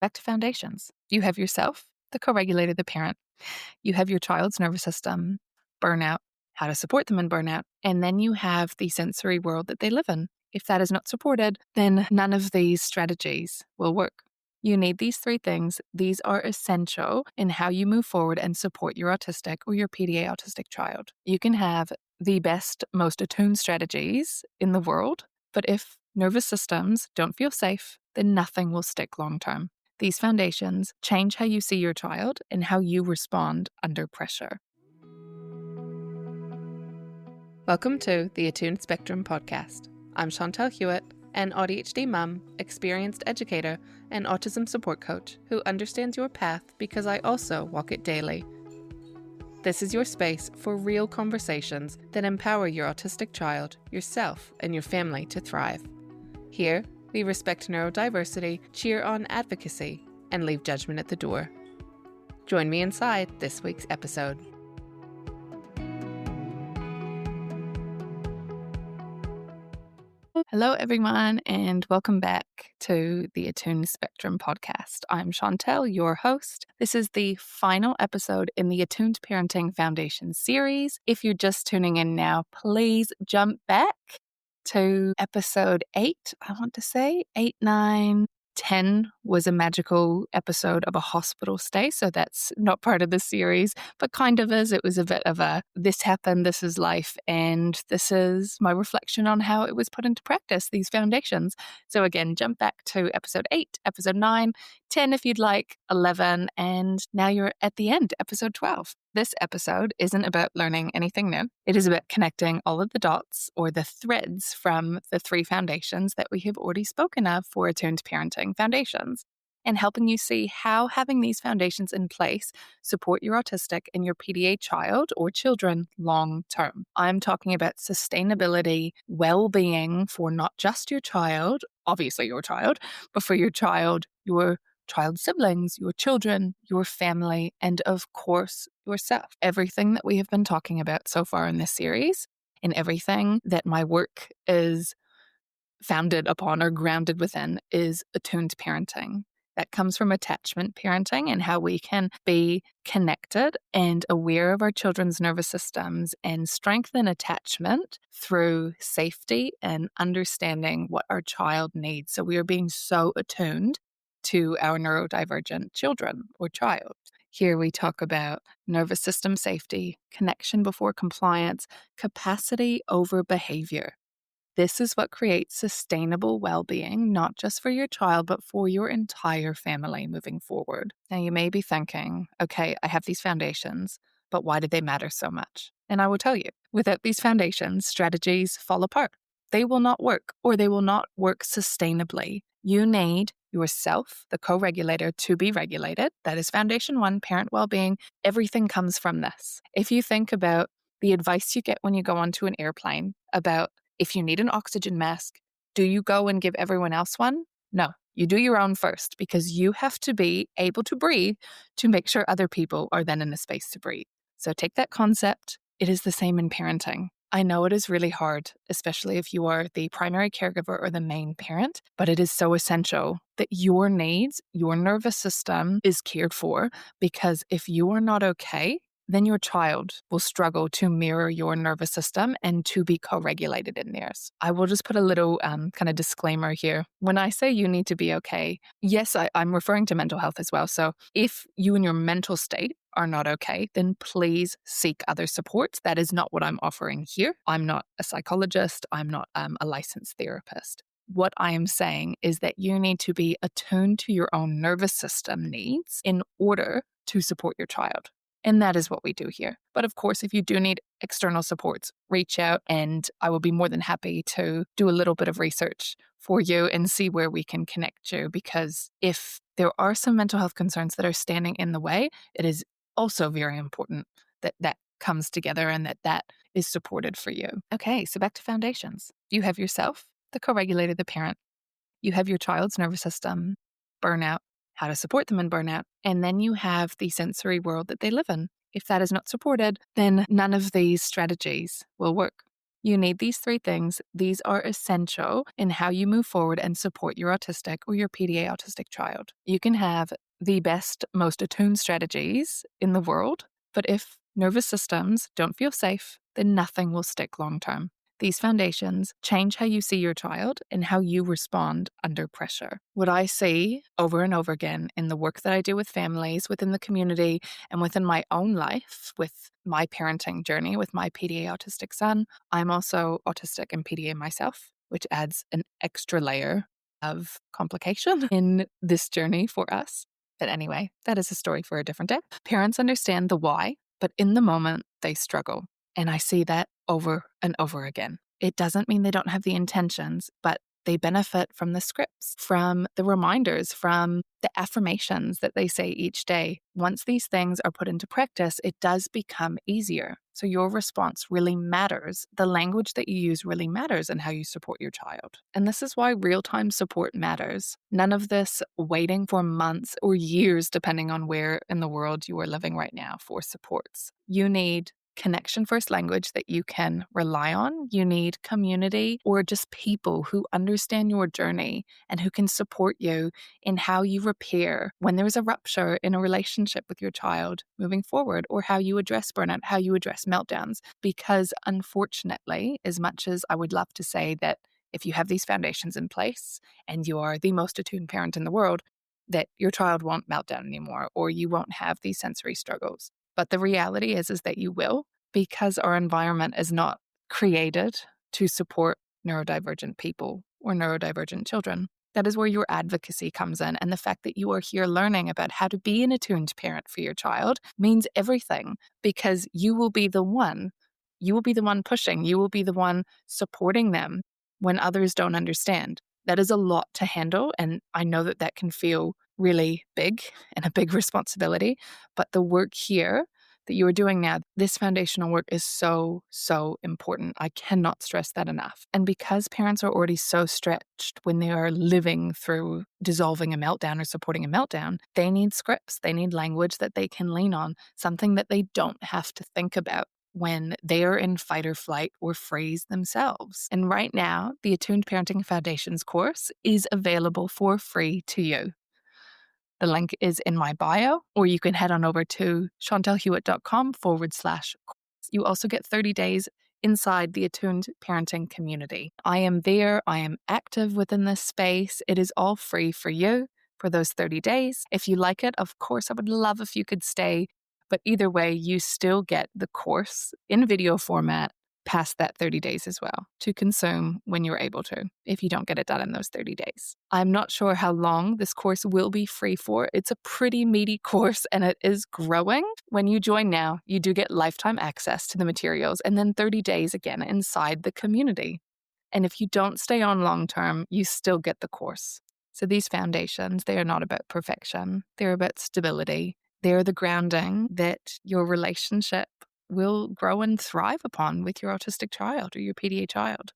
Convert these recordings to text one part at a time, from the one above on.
Back to foundations. You have yourself, the co-regulator, the parent. You have your child's nervous system, burnout, how to support them in burnout, and then you have the sensory world that they live in. If that is not supported, then none of these strategies will work. You need these three things. These are essential in how you move forward and support your autistic or your PDA autistic child. You can have the best, most attuned strategies in the world, but if nervous systems don't feel safe, then nothing will stick long term. These foundations change how you see your child and how you respond under pressure. Welcome to the Attuned Spectrum podcast. I'm Chantal Hewitt, an ADHD mum, experienced educator, and autism support coach who understands your path because I also walk it daily. This is your space for real conversations that empower your autistic child, yourself, and your family to thrive. Here, we respect neurodiversity, cheer on advocacy, and leave judgment at the door. Join me inside this week's episode. Hello, everyone, and welcome back to the Attuned Spectrum podcast. I'm Chantal, your host. This is the final episode in the Attuned Parenting Foundations series. If you're just tuning in now, please jump back to episode 8, I want to say. 8, 9, 10 was a magical episode of a hospital stay, so that's not part of the series, but kind of is. It was a bit of a, this happened, this is life, and this is my reflection on how it was put into practice, these foundations. So again, jump back to episode 8, episode 9, 10 if you'd like, 11, and now you're at the end, episode 12. This episode isn't about learning anything new. It is about connecting all of the dots or the threads from the 3 foundations that we have already spoken of for Attuned Parenting Foundations, and helping you see how having these foundations in place support your autistic and your PDA child or children long term. I'm talking about sustainability, well-being for not just your child, obviously your child, but for your child, your child's siblings, your children, your family, and of course, yourself. Everything that we have been talking about so far in this series, and everything that my work is founded upon or grounded within, is attuned parenting. That comes from attachment parenting and how we can be connected and aware of our children's nervous systems and strengthen attachment through safety and understanding what our child needs. So we are being so attuned to our neurodivergent children or child. Here we talk about nervous system safety, connection before compliance, capacity over behavior. This is what creates sustainable well-being, not just for your child, but for your entire family moving forward. Now, you may be thinking, okay, I have these foundations, but why do they matter so much? And I will tell you, without these foundations, strategies fall apart. They will not work, or they will not work sustainably. You need yourself, the co-regulator, to be regulated. That is foundation 1, parent well-being. Everything comes from this. If you think about the advice you get when you go onto an airplane about if you need an oxygen mask, do you go and give everyone else one? No, you do your own first because you have to be able to breathe to make sure other people are then in a space to breathe. So take that concept. It is the same in parenting. I know it is really hard, especially if you are the primary caregiver or the main parent, but it is so essential that your needs, your nervous system is cared for, because if you are not okay, then your child will struggle to mirror your nervous system and to be co-regulated in theirs. I will just put a little kind of disclaimer here. When I say you need to be okay, yes, I'm referring to mental health as well. So if you and your mental state are not okay, then please seek other support. That is not what I'm offering here. I'm not a psychologist. I'm not a licensed therapist. What I am saying is that you need to be attuned to your own nervous system needs in order to support your child. And that is what we do here. But of course, if you do need external supports, reach out and I will be more than happy to do a little bit of research for you and see where we can connect you. Because if there are some mental health concerns that are standing in the way, it is also very important that that comes together and that is supported for you. Okay, so back to foundations. You have yourself, the co-regulator, the parent. You have your child's nervous system, burnout, how to support them in burnout, and then you have the sensory world that they live in. If that is not supported, then none of these strategies will work. You need these 3 things. These are essential in how you move forward and support your autistic or your PDA autistic child. You can have the best, most attuned strategies in the world, but if nervous systems don't feel safe, then nothing will stick long term. These foundations change how you see your child and how you respond under pressure. What I see over and over again in the work that I do with families, within the community, and within my own life, with my parenting journey with my PDA autistic son, I'm also autistic and PDA myself, which adds an extra layer of complication in this journey for us. But anyway, that is a story for a different day. Parents understand the why, but in the moment, they struggle. And I see that over and over again. It doesn't mean they don't have the intentions, but they benefit from the scripts, from the reminders, from the affirmations that they say each day. Once these things are put into practice, it does become easier. So your response really matters. The language that you use really matters in how you support your child. And this is why real-time support matters. None of this waiting for months or years, depending on where in the world you are living right now, for supports. You need connection first language that you can rely on. You need community or just people who understand your journey and who can support you in how you repair when there is a rupture in a relationship with your child moving forward, or how you address burnout, how you address meltdowns. Because unfortunately, as much as I would love to say that if you have these foundations in place and you are the most attuned parent in the world, that your child won't meltdown anymore or you won't have these sensory struggles. But the reality is that you will, because our environment is not created to support neurodivergent people or neurodivergent children. That is where your advocacy comes in. And the fact that you are here learning about how to be an attuned parent for your child means everything, because you will be the one. You will be the one pushing. You will be the one supporting them when others don't understand. That is a lot to handle. And I know that that can feel really big and a big responsibility. But the work here that you are doing now, this foundational work is so, so important. I cannot stress that enough. And because parents are already so stretched when they are living through dissolving a meltdown or supporting a meltdown, they need scripts, they need language that they can lean on, something that they don't have to think about when they are in fight or flight or freeze themselves. And right now, the Attuned Parenting Foundations course is available for free to you. The link is in my bio, or you can head on over to chantelhewitt.com/course. You also get 30 days inside the Attuned Parenting community. I am there. I am active within this space. It is all free for you for those 30 days. If you like it, of course, I would love if you could stay. But either way, you still get the course in video format past that 30 days as well to consume when you're able to, if you don't get it done in those 30 days. I'm not sure how long this course will be free for. It's a pretty meaty course and it is growing. When you join now, you do get lifetime access to the materials and then 30 days again inside the community. And if you don't stay on long term, you still get the course. So these foundations, they are not about perfection. They're about stability. They're the grounding that your relationship will grow and thrive upon with your autistic child or your PDA child.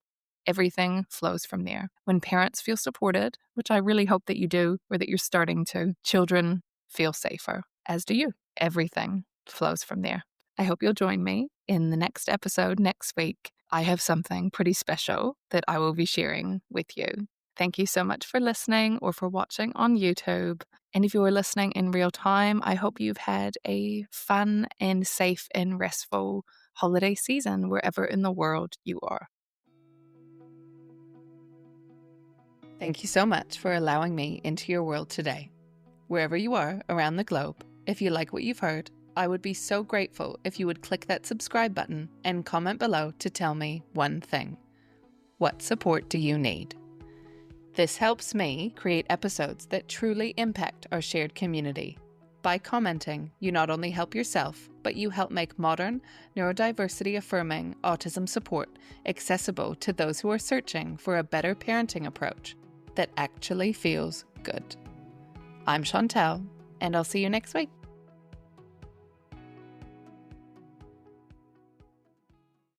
Everything flows from there. When parents feel supported, which I really hope that you do, or that you're starting to, children feel safer, as do you. Everything flows from there. I hope you'll join me in the next episode next week. I have something pretty special that I will be sharing with you. Thank you so much for listening or for watching on YouTube. And if you are listening in real time, I hope you've had a fun and safe and restful holiday season wherever in the world you are. Thank you so much for allowing me into your world today. Wherever you are around the globe, if you like what you've heard, I would be so grateful if you would click that subscribe button and comment below to tell me one thing. What support do you need? This helps me create episodes that truly impact our shared community. By commenting, you not only help yourself, but you help make modern, neurodiversity-affirming autism support accessible to those who are searching for a better parenting approach that actually feels good. I'm Chantel, and I'll see you next week.